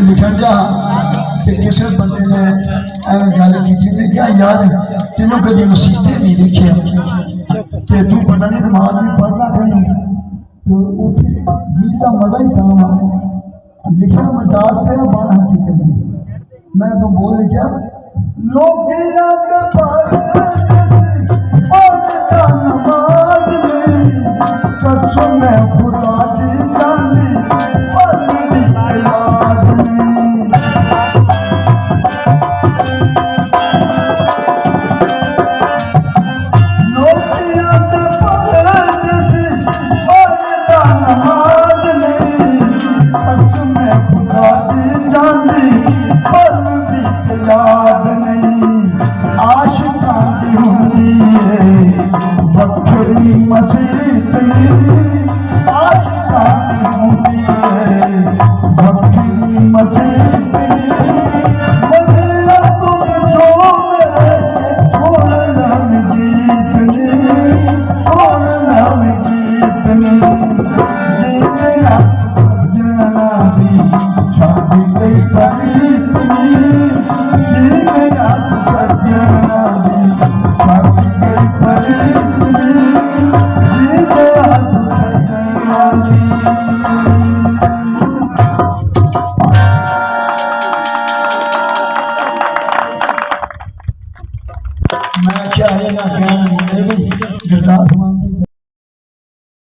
लिखन जा किसी बंदे ने एवं गल की क्या यार तेनों कभी मसीते नहीं देखिया कि तू पता नहीं नमाज भी पढ़ना कहीं तो गीत का मजा ही था लिखना मजाक थे बात हकीकत मैं तो बोल लिखा लोग नमाज में खुदा दी जानी याद नहीं आशिका की होती है बकरी मसीतनी आशिका की होती है बकरी मसीतनी मदिया तुम छोड़ लम जीतनी छोड़ लम जीतनी